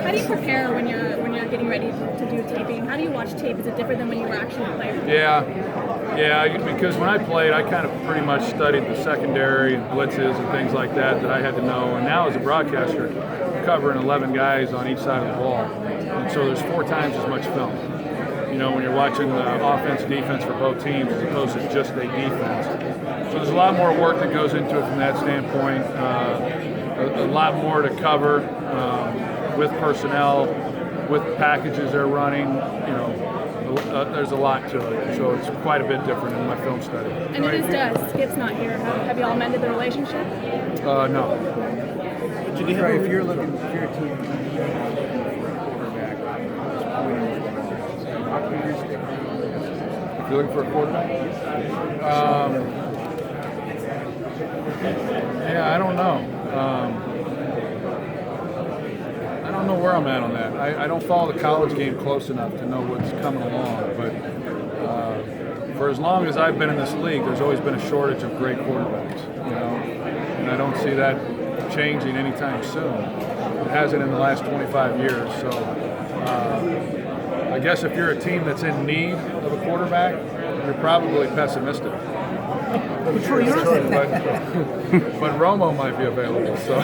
How do you prepare when you're getting ready to do taping? How do you watch tape? Is it different than when you were actually a player? Yeah, because when I played, I kind of pretty much studied the secondary and blitzes and things like that I had to know. And now as a broadcaster, I'm covering 11 guys on each side of the ball. And so there's 4 times as much film. You know, when you're watching the offense, defense for both teams as opposed to just a defense. So there's a lot more work that goes into it from that standpoint. A lot more to cover with personnel, with packages they're running. You know, there's a lot to it. So it's quite a bit different in my film study. And it is Skip's not here. Have you all mended the relationship? No. If you're looking for your team If you're looking for a quarterback? Yeah, I don't know. I don't know where I'm at on that. I don't follow the college game close enough to know what's coming along. But for as long as I've been in this league, there's always been a shortage of great quarterbacks. You know, and I don't see that changing anytime soon. It hasn't in the last 25 years. So I guess if you're a team that's in need of a quarterback, you're probably pessimistic. But Romo might be available. So,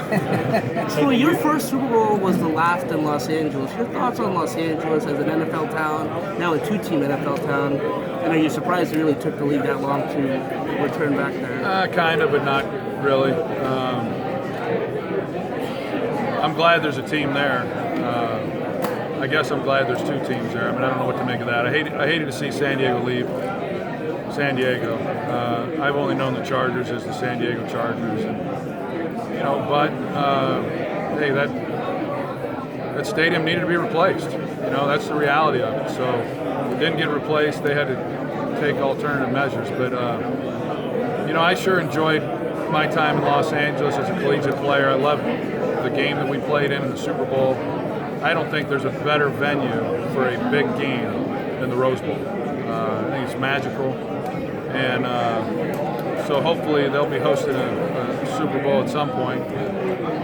your first Super Bowl was the last in Los Angeles. Your thoughts on Los Angeles as an NFL town, now a 2-team NFL town, and are you surprised it really took the league that long to return back there? Kind of, but not really. I'm glad there's a team there. I guess I'm glad there's 2 teams there. I mean, I don't know what to make of that. I hated to see San Diego leave. San Diego. I've only known the Chargers as the San Diego Chargers, and, you know. But hey, that stadium needed to be replaced. You know, that's the reality of it. So it didn't get replaced. They had to take alternative measures. But you know, I sure enjoyed my time in Los Angeles as a collegiate player. I loved the game that we played in the Super Bowl. I don't think there's a better venue for a big game than the Rose Bowl. I think it's magical. And so hopefully they'll be hosting a Super Bowl at some point.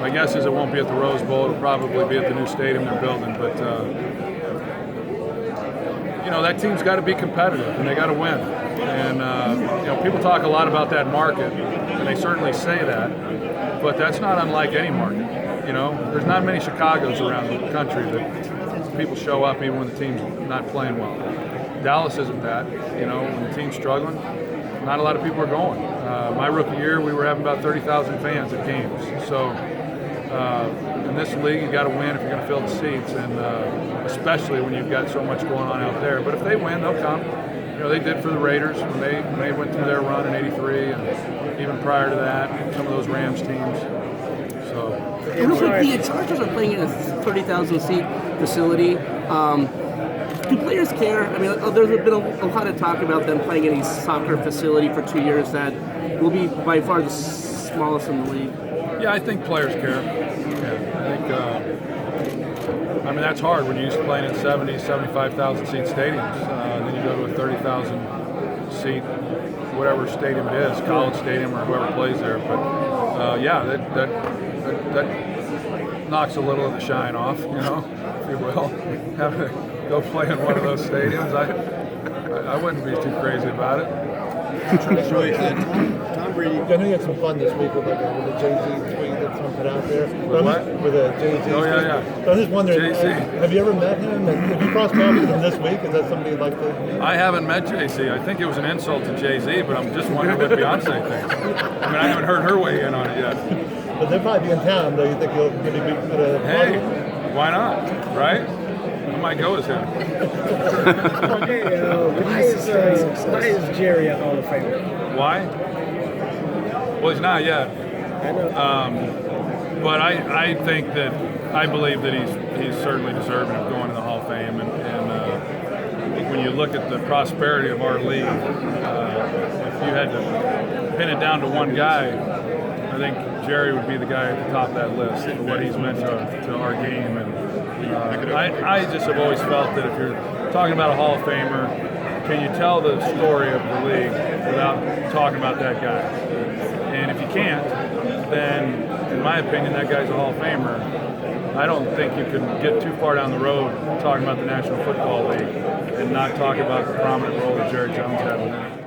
My guess is it won't be at the Rose Bowl. It'll probably be at the new stadium they're building. But, you know, that team's got to be competitive, and they got to win. And, you know, people talk a lot about that market, and they certainly say that. But that's not unlike any market. You know, there's not many Chicagos around the country that people show up even when the team's not playing well. Dallas isn't that. You know, when the team's struggling, not a lot of people are going. My rookie year, we were having about 30,000 fans at games. So in this league, you got to win if you're going to fill the seats, and especially when you've got so much going on out there. But if they win, they'll come. You know, they did for the Raiders when they went through their run in '83, and even prior to that, some of those Rams teams. So it looks like the Chargers are playing in a 30,000-seat facility. Do players care? I mean, there's been a lot of talk about them playing in a soccer facility for 2 years that will be by far the smallest in the league. Yeah, I think players care. Yeah, I think. I mean, that's hard when you're used to playing in 70, 75,000 seat stadiums. Then you go to a 30,000 seat, whatever stadium it is, college stadium or whoever plays there. But yeah, that knocks a little of the shine off, you know, if you will. Having to go play in one of those stadiums, I wouldn't be too crazy about it. Tom Brady. I know you had some fun this week with the Jay-Z tweet that someone put out there. With what? With a Jay-Z. Oh, yeah. So I was just wondering, Jay-Z. Have you ever met him? And have you crossed paths with him this week? Is that something you'd like to meet? I haven't met Jay-Z. I think it was an insult to Jay-Z, but I'm just wondering what Beyonce thinks. I mean, I haven't heard her weigh in on it yet. But they'll probably be in town, though. You think you'll maybe be at a Hey, why not, right? I might go as him. Okay, why is Jerry a Hall of Famer? Why? Well, he's not yet. I know. But I think that I believe that he's certainly deserving of going to the Hall of Fame. And when you look at the prosperity of our league, if you had to pin it down to one guy, I think Jerry would be the guy at the top of that list for what he's meant to our game. And I just have always felt that if you're talking about a Hall of Famer, can you tell the story of the league without talking about that guy? And if you can't, then in my opinion, that guy's a Hall of Famer. I don't think you can get too far down the road talking about the National Football League and not talk about the prominent role that Jerry Jones had within it.